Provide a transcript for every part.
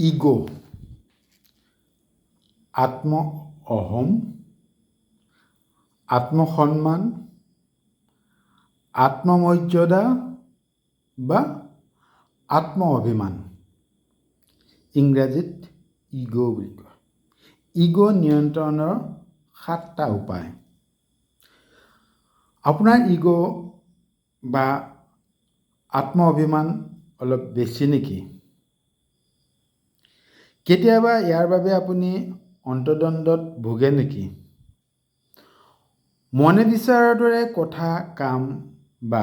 Ego, আত্ম অহম, আত্মসন্মান, আত্মমৰ্যাদা বা আত্ম অভিমান, ইংৰাজীত ইগো বুলি কয়। ইগো নিয়ন্ত্ৰণৰ 7টা উপায়। আপোনাৰ ইগো বা আত্ম অভিমান অলপ বেছি নেকি? কেতিয়াবা ইয়াৰ বাবে আপুনি অন্তৰ্দ্বন্দ্বত ভোগে নেকি? মনে বিচৰাৰ দৰে কথা, কাম বা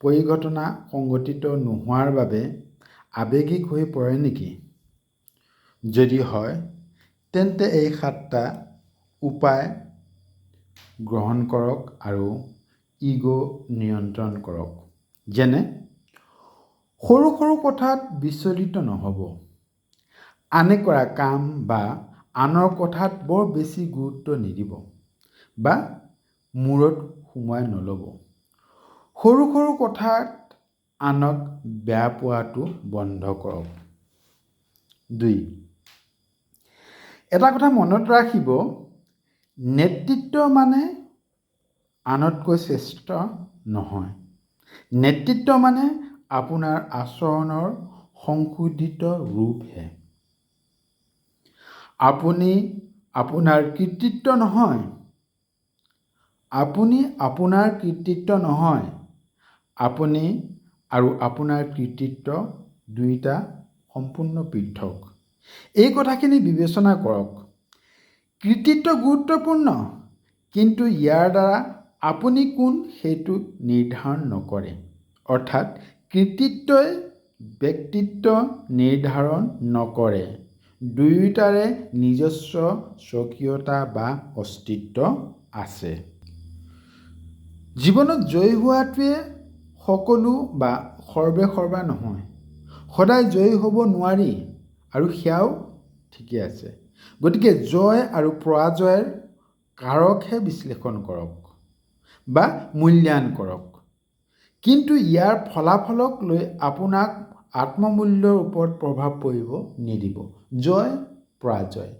পৰিঘটনা সংঘটিত নোহোৱাৰ বাবে আৱেগিক হৈ পৰে নেকি? যদি হয়, তেন্তে এই 7টা উপায় গ্ৰহণ কৰক আৰু ইগো নিয়ন্ত্ৰণ কৰক। যেনে, সৰু সৰু কথাত বিচলিত নহ'ব। আনে কৰা কাম বা আনৰ কথাত বৰ বেছি গুৰুত্ব নিদিব বা মূৰত সুমুৱাই নল'ব। সৰু সৰু কথাত আনক বেয়া পোৱাটো বন্ধ কৰক। 2. এটা কথা মনত ৰাখিব, নেতৃত্ব মানে আনতকৈ শ্ৰেষ্ঠ নহয়। নেতৃত্ব মানে আপোনাৰ আচৰণৰ সংশোধিত ৰূপহে। আপুনি আপোনাৰ কৃতিত্ব নহয়। আপুনি আপোনাৰ কৃতিত্ব নহয়। আপুনি আৰু আপোনাৰ কৃতিত্ব দুয়োটা সম্পূৰ্ণ পৃথক। এই কথাখিনি বিবেচনা কৰক। কৃতিত্ব গুৰুত্বপূৰ্ণ, কিন্তু ইয়াৰ দ্বাৰা আপুনি কোন সেইটো নিৰ্ধাৰণ নকৰে। অৰ্থাৎ কৃতিত্বই ব্যক্তিত্ব নিৰ্ধাৰণ নকৰে। দুয়োটাৰে নিজস্ব স্বকীয়তা বা অস্তিত্ব আছে। জীৱনত জয়ী হোৱাটোৱে সকলো বা সৰ্বেসৰ্বা নহয়। সদায় জয়ী হ'ব নোৱাৰি আৰু সেয়াও ঠিকে আছে। গতিকে জয় আৰু পৰাজয়ৰ কাৰকহে বিশ্লেষণ কৰক বা মূল্যায়ন কৰক। কিন্তু ইয়াৰ ফলাফলক লৈ আপোনাক আত্মমূল্যৰ ওপৰত প্ৰভাৱ পৰিব নিদিব। জয়, পৰাজয়।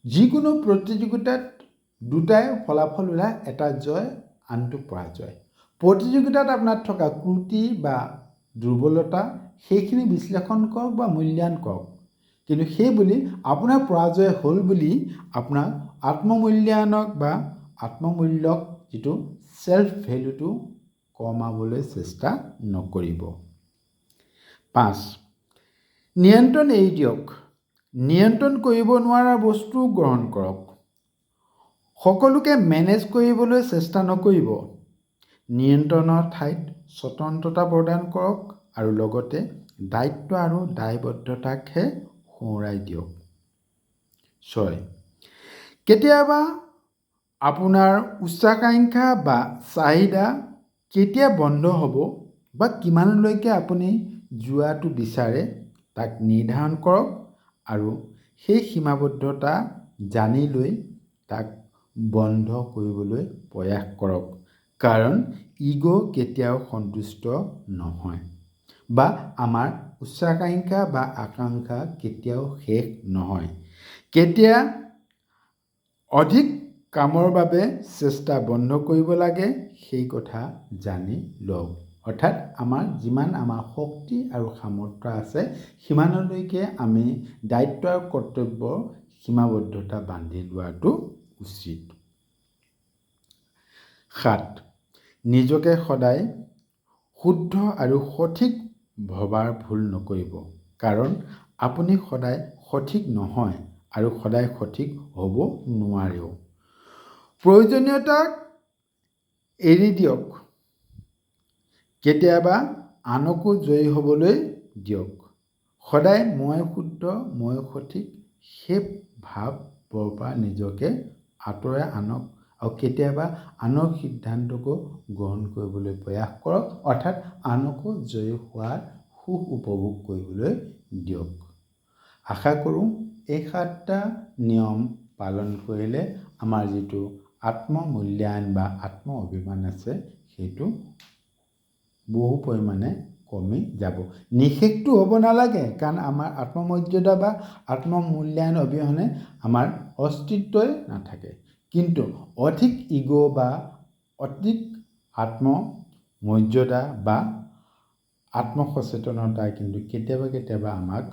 যিকোনো প্ৰতিযোগিতাত দুটাই ফলাফল ওলায়, এটা জয়, আনটো পৰাজয়। প্ৰতিযোগিতাত আপোনাৰ থকা ত্ৰুটি বা দুৰ্বলতা সেইখিনি বিশ্লেষণ কৰক বা মূল্যায়ন কৰক। কিন্তু সেই বুলি আপোনাৰ পৰাজয় হ'ল বুলি আপোনাক আত্মমূল্যায়নক বা আত্মমূল্যক যিটো চেল্ফ ভেলুটো কমাবলৈ চেষ্টা নকৰিব। 5. নিয়ন্ত্ৰণ এৰি দিয়ক। নিয়ন্ত্ৰণ কৰিব নোৱাৰা বস্তু গ্ৰহণ কৰক। সকলোকে মেনেজ কৰিবলৈ চেষ্টা নকৰিব। নিয়ন্ত্ৰণৰ ঠাইত স্বতন্ত্ৰতা প্ৰদান কৰক আৰু লগতে দায়িত্ব আৰু দায়বদ্ধতাকহে সোঁৱৰাই দিয়ক। 6. কেতিয়াবা আপোনাৰ উচ্চাকাংক্ষা বা চাহিদা কেতিয়া বন্ধ হ'ব বা কিমানলৈকে আপুনি যোৱাটো বিচাৰে তাক নিৰ্ধাৰণ কৰক আৰু সেই সীমাবদ্ধতা জানি লৈ তাক বন্ধ কৰিবলৈ প্ৰয়াস কৰক। কাৰণ ইগো কেতিয়াও সন্তুষ্ট নহয় বা আমাৰ উচ্চাকাংক্ষা বা আকাংক্ষা কেতিয়াও শেষ নহয়। কেতিয়া অধিক কামৰ বাবে চেষ্টা বন্ধ কৰিব লাগে সেই কথা জানি লওক। অৰ্থাৎ যিমান আমাৰ শক্তি আৰু সামৰ্থ্য আছে সিমানলৈকে আমি দায়িত্ব আৰু কৰ্তব্যৰ সীমাবদ্ধতা বান্ধি লোৱাটো উচিত। 7. নিজকে সদায় শুদ্ধ আৰু সঠিক ভবাৰ ভুল নকৰিব। কাৰণ আপুনি সদায় সঠিক নহয় আৰু সদায় সঠিক হ'ব নোৱাৰেও। প্ৰয়োজনীয়তাক এৰি দিয়ক। কেতিয়াবা আনকো জয়ী হ'বলৈ দিয়ক। সদায় মই শুদ্ধ, মই সঠিক সেই ভাৱৰ পৰা নিজকে আঁতৰাই আনক আৰু কেতিয়াবা আনৰ সিদ্ধান্তকো গ্ৰহণ কৰিবলৈ প্ৰয়াস কৰক। অৰ্থাৎ আনকো জয়ী হোৱাৰ সুখ উপভোগ কৰিবলৈ দিয়ক। আশা কৰোঁ এই 7টা নিয়ম পালন কৰিলে আমাৰ যিটো আত্মমূল্যায়ন বা আত্ম অভিমান আছে সেইটো বহু পৰিমাণে কমি যাব। নিশেষটো হ'ব নালাগে, কাৰণ আমাৰ আত্মমৰ্যাদা বা আত্মমূল্যায়ন অবিহনে আমাৰ অস্তিত্বই নাথাকে। কিন্তু অধিক ইগ' বা অধিক আত্মমৰ্যাদা বা আত্মসচেতনতাই কিন্তু কেতিয়াবা আমাক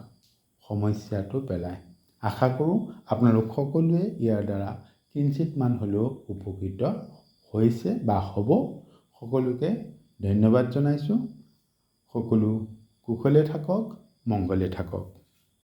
সমস্যাটো পেলায়। আশা কৰোঁ আপোনালোক সকলোৱে ইয়াৰ দ্বাৰা কিঞ্চিতমান হ'লেও উপকৃত হৈছে বা হ'ব। সকলোকে ধন্যবাদ জনাইছোঁ। সকলো কুশলে থাকক, মংগলে থাকক।